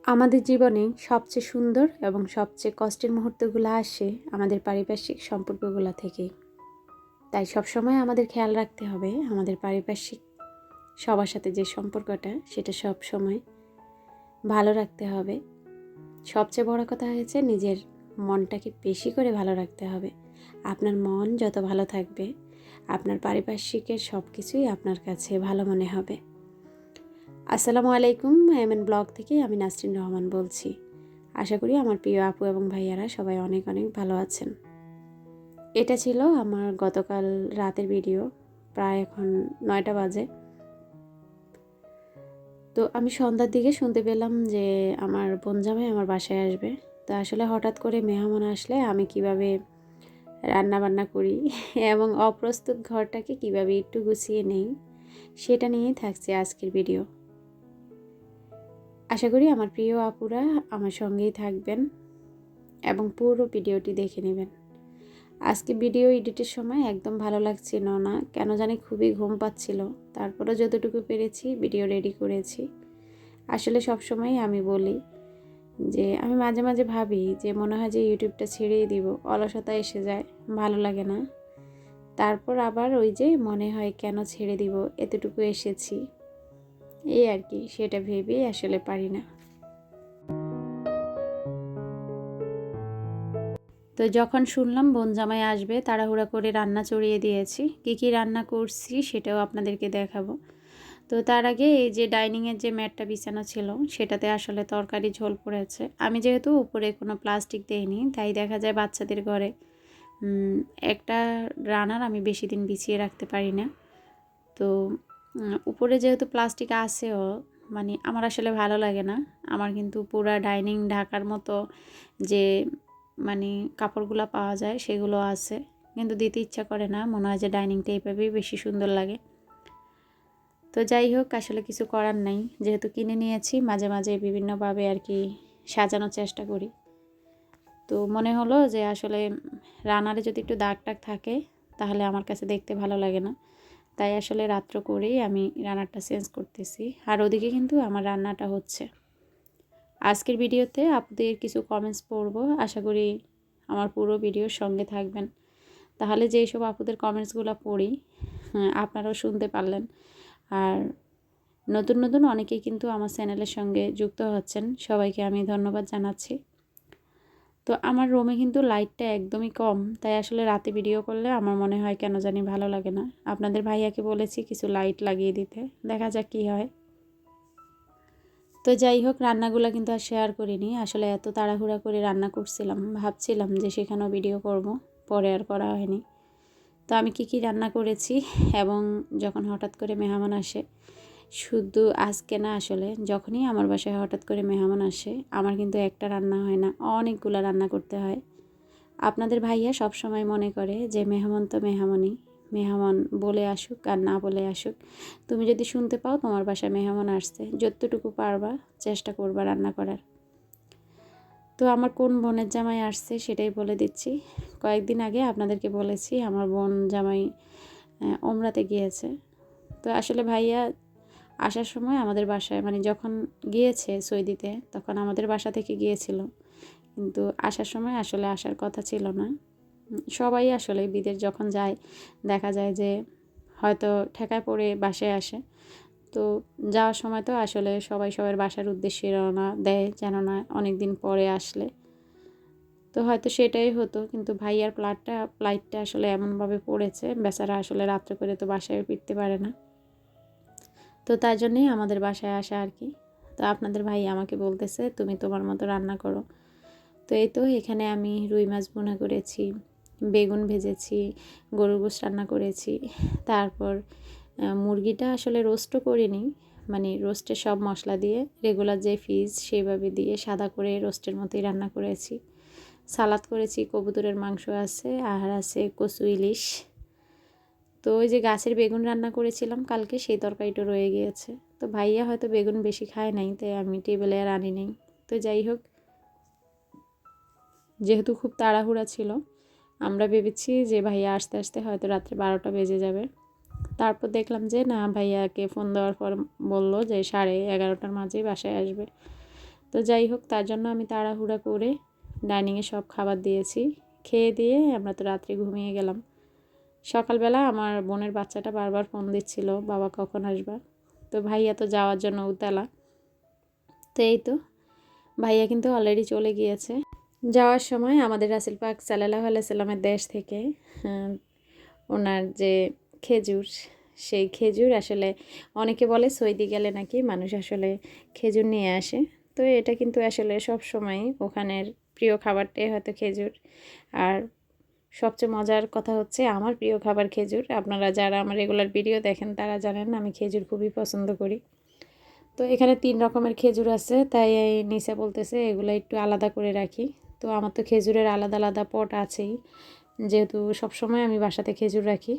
আমাদের জীবনে সবচেয়ে সুন্দর এবং সবচেয়ে কষ্টের মুহূর্তগুলো আসে আমাদের পারিপার্শ্বিক সম্পর্কগুলো থেকেই। তাই সবসময় আমাদের খেয়াল রাখতে হবে আমাদের পারিপার্শ্বিক সবার সাথে যে সম্পর্কটা সেটা সব সময় ভালো রাখতে হবে। সবচেয়ে বড় কথা হয়েছে নিজের মনটাকে বেশি করে ভালো রাখতে হবে। আপনার মন যত ভালো থাকবে আপনার পারিপার্শ্বিকের সব কিছুই আপনার কাছে ভালো মনে হবে। আসসালামু আলাইকুম, এমএন ব্লগ থেকে আমি নাসরিন রহমান বলছি। আশা করি আমার প্রিয় আপু এবং ভাইয়ারা সবাই অনেক অনেক ভালো আছেন। এটা ছিল আমার গতকাল রাতের ভিডিও, প্রায় এখন 9টা বাজে। তো আমি সন্ধ্যার দিকে শুনতে পেলাম যে আমার বোন জামাই আমার বাসায় আসবে। তো আসলে হঠাৎ করে মেহমান আসলে আমি কিভাবে রান্না বান্না করি এবং অপ্রস্তুত ঘরটাকে কিভাবে একটু গুছিয়ে নেই সেটা নিয়েই থাকছে আজকের ভিডিও। আশা করি আমার প্রিয় আপুরা আমার সঙ্গেই থাকবেন এবং পুরো ভিডিওটি দেখে নেবেন। আজকে ভিডিও এডিটের সময় একদম ভালো লাগছিল না, কেন জানি খুবই ঘুম পাচ্ছিল। তারপরে যতটুকু পেরেছি ভিডিও রেডি করেছি। আসলে সবসময় আমি বলি যে আমি মাঝে মাঝে ভাবি যে মনে হয় যে ইউটিউবটা ছেড়েই দিব, অলসতা এসে যায়, ভালো লাগে না। তারপর আবার ওই যে মনে হয় কেন ছেড়ে দিব, এতটুকু এসেছি, এই আর কি, সেটা ভেবেই আসলে পারি না। তো যখন শুনলাম বোন জামাই আসবে তাড়াহুড়া করে রান্না চড়িয়ে দিয়েছি। কী রান্না করছি সেটাও আপনাদেরকে দেখাবো। তো তার আগে এই যে ডাইনিংয়ের যে ম্যাটটা বিছানো ছিল সেটাতে আসলে তরকারি ঝোল পড়েছে। আমি যেহেতু উপরে কোনো প্লাস্টিক দেইনি তাই দেখা যায় বাচ্চাদের ঘরে একটা রান্নার আমি বেশি দিন বিছিয়ে রাখতে পারি না। তো উপরে যেহেতু প্লাস্টিক আছেও, মানে আমার আসলে ভালো লাগে না। আমার কিন্তু পুরা ডাইনিং ঢাকার মতো যে মানে কাপড়গুলো পাওয়া যায় সেগুলো আছে, কিন্তু দিতে ইচ্ছা করে না। মনে হয় যে ডাইনিংটা এইভাবেই বেশি সুন্দর লাগে। তো যাই হোক, আসলে কিছু করার নাই, যেহেতু কিনে নিয়েছি মাঝে মাঝে বিভিন্নভাবে আর কি সাজানোর চেষ্টা করি। তো মনে হলো যে আসলে রান্নারে যদি একটু দাগ টাগ থাকে তাহলে আমার কাছে দেখতে ভালো লাগে না। তাই আসলে রাত্র করেই আমি রান্নাটা চেঞ্জ করতেছি। আর ওদিকে কিন্তু আমার রান্নাটা হচ্ছে। আজকের ভিডিওতে আপনাদের কিছু কমেন্টস পড়বো, আশা করি আমার পুরো ভিডিওর সঙ্গে থাকবেন। তাহলে যেই সব আপুদের কমেন্টসগুলো পড়ি আপনারাও শুনতে পারলেন। আর নতুন নতুন অনেকেই কিন্তু আমার চ্যানেলের সঙ্গে যুক্ত হচ্ছেন, সবাইকে আমি ধন্যবাদ জানাচ্ছি। তো আমার রুমে কিন্তু লাইটটা একদমই কম, তাই আসলে রাতে ভিডিও করলে আমার মনে হয় কেন জানি ভালো লাগে না। আপনাদের ভাইয়াকে বলেছি কিছু লাইট লাগিয়ে দিতে, দেখা যাক কী হয়। তো যাই হোক, রান্নাগুলো কিন্তু আর শেয়ার করিনি। আসলে এত তাড়াহুড়া করে রান্না করছিলাম, ভাবছিলাম যে সেখানেও ভিডিও করব, পরে আর করা হয়নি। তো আমি কি রান্না করেছি এবং যখন হঠাৎ করে মেহমান আসে, শুধু আজকে না, আসলে যখনই আমার বাসায় হঠাৎ করে মেহমান আসে আমার কিন্তু একটা রান্না হয় না, অনেকগুলো রান্না করতে হয়। আপনাদের ভাইয়া সব সময় মনে করে যে মেহমান তো মেহমানই, মেহমান বলে আসুক আর না বলে আসুক, তুমি যদি শুনতে পাও তোমার বাসায় মেহমান আসছে, যতটুকু পারবা চেষ্টা করবা রান্না করার। তো আমার কোন বোনের জামাই আসছে সেটাই বলে দিচ্ছি। কয়েকদিন আগে আপনাদেরকে বলেছি আমার বোন জামাই ওমরাতে গিয়েছে। তো আসলে ভাইয়া আসার সময় আমাদের বাসায়, মানে যখন গিয়েছে সৌদিতে তখন আমাদের বাসা থেকে গিয়েছিল, কিন্তু আসার সময় আসলে আসার কথা ছিল না। সবাই আসলে বিদেশ যখন যায় দেখা যায় যে হয়তো ঠেকায় পড়ে বাসায় আসে। তো যাওয়ার সময় তো আসলে সবাই সবার বাসার উদ্দেশ্যে রওনা দেয়, যেন না অনেক দিন পরে আসলে। তো হয়তো সেটাই হতো, কিন্তু ভাইয়ার ফ্লাইটটা আসলে এমনভাবে পড়েছে, বেচারা আসলে রাত্রে করে তো বাসায় ফিরতে পারে না। তো তার জন্যই আমাদের বাসায় আসা আর কি। তো আপনাদের ভাই আমাকে বলতেছে তুমি তোমার মতো রান্না করো। তো এই তো এখানে আমি রুই মাছ ভুনা করেছি, বেগুন ভেজেছি, গরুর গোশত রান্না করেছি। তারপর মুরগিটা আসলে রোস্টও করিনি, মানে রোস্টের সব মশলা দিয়ে রেগুলার যে ফিস সেইভাবে দিয়ে সাদা করে রোস্টের মতোই রান্না করেছি। সালাদ করেছি, কবুতরের মাংস আছে, আর আছে কচু ইলিশ। তো ওই যে গাছের বেগুন রান্না করেছিলাম কালকে, সেই তরকারিটা রয়ে গিয়েছে। তো ভাইয়া হয়তো বেগুন বেশি খায় নাই, তাই আমি টেবিলে আর আনি নাই। তো যাই হোক, যেহেতু খুব তাড়াহুড়া ছিল, আমরা ভেবেছি যে ভাইয়া আসতে আসতে হয়তো রাত্রে 12টা বেজে যাবে। তারপর দেখলাম যে না, ভাইয়াকে ফোন দেওয়ার পর বলল যে 11:30টার মাঝেই বাসায় আসবে। তো তো যাই হোক, তার জন্য আমি তাড়াহুড়া করে ডাইনিংয়ে সব খাবার দিয়েছি। খেয়ে দিয়ে আমরা তো রাত্রে ঘুমিয়ে গেলাম। সকালবেলা আমার বোনের বাচ্চাটা বারবার ফোন দিচ্ছিল, বাবা কখন আসবা। তো ভাইয়া তো যাওয়ার জন্য উতালা। তো এই তো ভাইয়া কিন্তু অলরেডি চলে গিয়েছে। যাওয়ার সময় আমাদের রাসূল পাক সাল্লাল্লাহু আলাইহি সাল্লামের দেশ থেকে ওনার যে খেজুর, সেই খেজুর আসলে অনেকে বলে সৌদি গেলে নাকি মানুষ আসলে খেজুর নিয়ে আসে। তো এটা কিন্তু আসলে সব সময় ওখানের প্রিয় খাবারটাই হয়তো খেজুর। আর সবচেয়ে মজার কথা হচ্ছে আমার প্রিয় খাবার খেজুর। আপনারা যারা আমার রেগুলার ভিডিও দেখেন তারা জানেন আমি খেজুর খুবই পছন্দ করি। তো এখানে 3 রকমের খেজুর আছে, তাই নিসা বলতেছে এগুলো একটু আলাদা করে রাখি। তো আমার তো খেজুরের আলাদা আলাদা পট আছেই, যেহেতু সবসময় আমি বাসাতে খেজুর রাখি।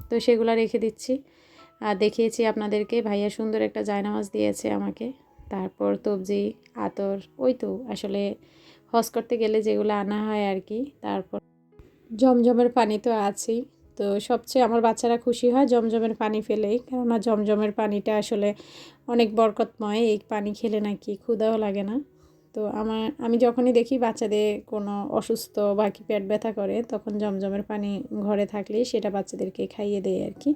তো সেগুলো রেখে দিচ্ছি। আর দেখিয়েছি আপনাদেরকে, ভাইয়া সুন্দর একটা জায়নামাজ দিয়েছে আমাকে। তারপর তবজি, আতর, ওই তো আসলে হজ করতে গেলে যেগুলো আনা হয় আর কি। তারপর জমজমের পানি তো আছেই। তো সবচেয়ে আমার বাচ্চারা খুশি হয় জমজমের পানি ফেলেই, কেননা জমজমের পানিটা আসলে অনেক বরকতময়। এই পানি খেলে নাকি ক্ষুধাও লাগে না। তো আমি যখনই দেখি বাচ্চাদের কোনো অসুস্থ বা কি পেট ব্যথা করে, তখন জমজমের পানি ঘরে থাকলেই সেটা বাচ্চাদেরকে খাইয়ে দেয় আর কি।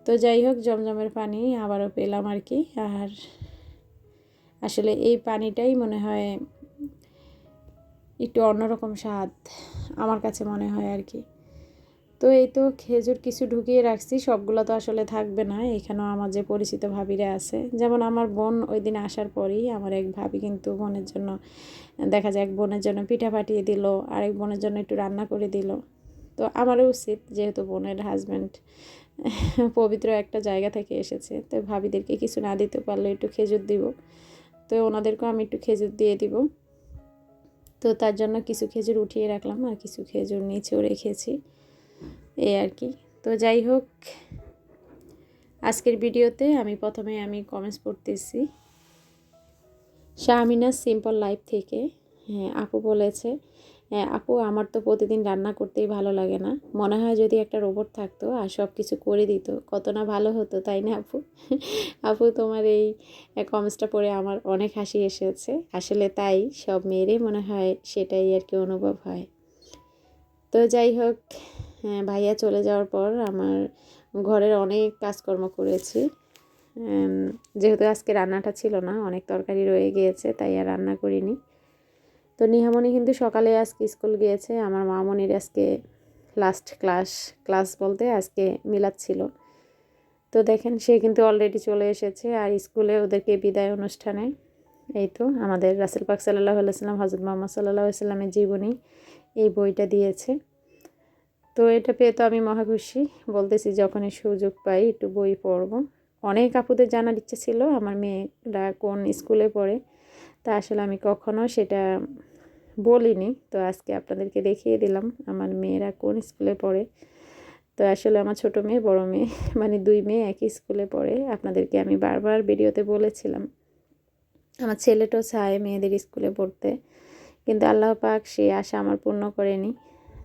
তো যাই হোক, জমজমের পানি আবারও পেলাম আর কি। আর আসলে এই পানিটাই মনে হয় একটু অন্যরকম স্বাদ আমার কাছে মনে হয় আর কি। তো এই তো খেজুর কিছু ঢুকিয়ে রাখছি, সবগুলো তো আসলে থাকবে না। এখানেও আমার যে পরিচিত ভাবিরা আছে, যেমন আমার বোন ওই দিন আসার পরেই আমার এক ভাবি কিন্তু বোনের জন্য, দেখা যায় এক বোনের জন্য পিঠা পাঠিয়ে দিল, আরেক বোনের জন্য একটু রান্না করে দিল। তো আমারও উচিত, যেহেতু বোনের হাজব্যান্ড পবিত্র একটা জায়গা থেকে এসেছে, তো ভাবিদেরকে কিছু না দিতে পারলে একটু খেজুর দিব। তো ওনাদেরকেও আমি একটু খেজুর দিয়ে দিব। তো তার জন্য কিছু খেজুর উঠিয়ে রাখলাম আর কিছু খেজুর নিচেও রেখেছি, এই আর কি। তো যাই হোক, আজকের ভিডিওতে প্রথমে আমি কমেন্টস পড়তেছি শামিনা সিম্পল লাইফ থেকে। হ্যাঁ, আপু বলেছে, হ্যাঁ আপু, আমার তো প্রতিদিন রান্না করতেই ভালো লাগে না, মনে হয় যদি একটা রোবট থাকতো আর সব কিছু করে দিত কত না ভালো হতো, তাই না আপু? আপু, তোমার এই কমেন্টসটা পড়ে আমার অনেক হাসি এসেছে। আসলে তাই, সব মেয়েরই মনে হয় সেটাই আর কি অনুভব হয়। তো যাই হোক, ভাইয়া চলে যাওয়ার পর আমার ঘরের অনেক কাজকর্ম করেছি। যেহেতু আজকে রান্নাটা ছিল না, অনেক তরকারি রয়ে গিয়েছে, তাই আর রান্না করিনি। তো নিহামণি কিন্তু সকালে আজকে স্কুল গিয়েছে। আমার মামনির আজকে লাস্ট ক্লাস বলতে আজকে মিলাদ ছিল। তো দেখেন, সে কিন্তু অলরেডি চলে এসেছে। আর স্কুলে ওদেরকে বিদায় অনুষ্ঠানে এই তো আমাদের রাসূল পাক সাল্লাল্লাহু আলাইহি ওয়াসাল্লাম, হযরত মুহাম্মদ সাল্লাল্লাহু আলাইহি ওয়াসাল্লামের জীবনী, এই বইটা দিয়েছে। তো এটা পেয়ে তো আমি মহা খুশি। বলতেছি যখনই সুযোগ পাই একটু বই পড়ব। অনেক আপুদের জানার ইচ্ছে ছিল আমার মেয়েরা কোন স্কুলে পড়ে, তা আসলে আমি কখনো সেটা বলিনি। তো আজকে আপনাদেরকে দেখিয়ে দিলাম আমার মেয়েরা কোন স্কুলে পড়ে। তো আসলে আমার ছোট মেয়ে, বড় মেয়ে, মানে 2 মেয়ে একই স্কুলে পড়ে। আপনাদেরকে আমি বারবার ভিডিওতে বলেছিলাম আমার ছেলেটাও চায় মেয়েদের স্কুলে পড়তে, কিন্তু আল্লাহ পাক সেই আশা আমার পূর্ণ করেনি।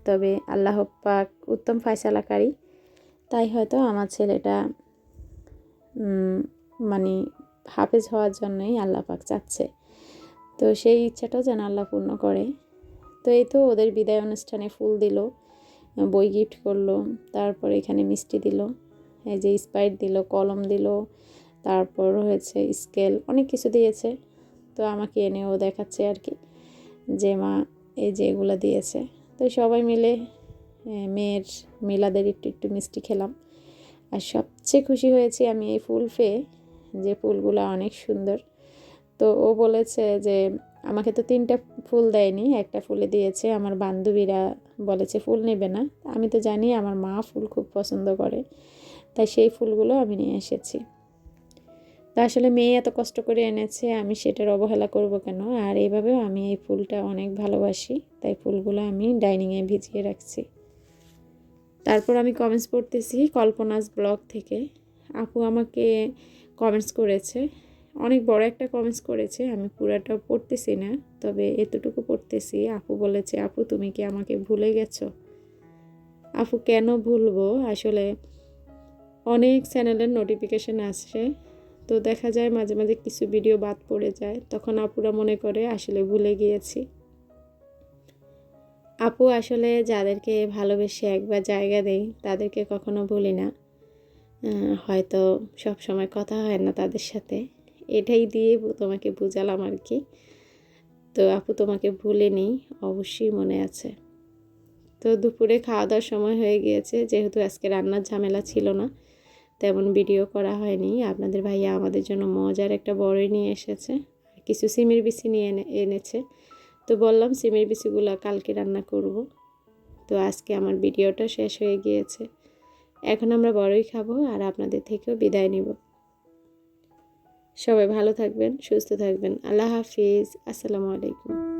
তবে আল্লাহ পাক উত্তম ফয়সালাকারী, তাই হয়তো আমার ছেলেটা মানে হাফেজ হওয়ার জন্যই আল্লাহ পাক চাচ্ছে। তো সেই ইচ্ছাটাও যেন আল্লাহ পূর্ণ করে। তো এই তো ওদের বিদায় অনুষ্ঠানে ফুল দিল, বই গিফট করলো, তারপর এখানে মিষ্টি দিল, এই যে স্পাইট দিল, কলম দিল, তারপর হয়েছে স্কেল, অনেক কিছু দিয়েছে। তো আমাকে এনেও দেখাচ্ছে আর কি যে মা এই যে এগুলো দিয়েছে। তো সবাই মিলে মেয়ের মিলাদের একটু একটু মিষ্টি খেলাম। আর সবচেয়ে খুশি হয়েছি আমি এই ফুল পেয়ে, যে ফুলগুলো অনেক সুন্দর। তো ও বলেছে যে আমাকে তো 3টা ফুল দেয়নি, একটা ফুলে দিয়েছে। আমার বান্ধবীরা বলেছে ফুল নেবে না, আমি তো জানি আমার মা ফুল খুব পছন্দ করে, তাই সেই ফুলগুলো আমি নিয়ে এসেছি। তা আসলে মেয়ে এত কষ্ট করে এনেছে, আমি সেটার অবহেলা করব কেন? আর এইভাবেও আমি এই ফুলটা অনেক ভালোবাসি, তাই ফুলগুলো আমি ডাইনিংয়ে ভিজিয়ে রাখছি। তারপর আমি কমেন্টস পড়তেছি কল্পনাস ব্লগ থেকে। আপু আমাকে কমেন্টস করেছে, অনেক বড় একটা কমেন্টস করেছে, আমি পুরাটা পড়তেছি না, তবে এতটুকু পড়তেছি। আপু বলেছে, আপু তুমি কি আমাকে ভুলে গেছো? আপু কেন ভুলবো? আসলে অনেক চ্যানেলের নোটিফিকেশান আসছে, তো দেখা যায় মাঝে মাঝে কিছু ভিডিও বাদ পড়ে যায়, তখন আপুরা মনে করে আসলে ভুলে গিয়েছি। আপু আসলে যাদেরকে ভালোবেসে একবার জায়গা দেই তাদেরকে কখনো ভুলি না। হয়তো সব সময় কথা হয় না তাদের সাথে, এটাই দিয়ে তোমাকে বুঝালাম আর কি। তো আপু তোমাকে ভুলিনি, অবশ্যই মনে আছে। তো দুপুরে খাওয়া দাওয়ার সময় হয়ে গিয়েছে, যেহেতু আজকে রান্নার ঝামেলা ছিল না, তেমন ভিডিও করা হয়নি। আপনাদের ভাইয়া আমাদের জন্য মজার একটা বড়ই নিয়ে এসেছে, কিছু সিমের বিচি নিয়ে এনেছে। তো বললাম সিমের বিচিগুলো কালকে রান্না করব। তো আজকে আমার ভিডিওটা শেষ হয়ে গিয়েছে, এখন আমরা বড়ই খাবো আর আপনাদের থেকেও বিদায় নিব। সবাই ভালো থাকবেন, সুস্থ থাকবেন। আল্লাহ হাফিজ, আসসালামু আলাইকুম।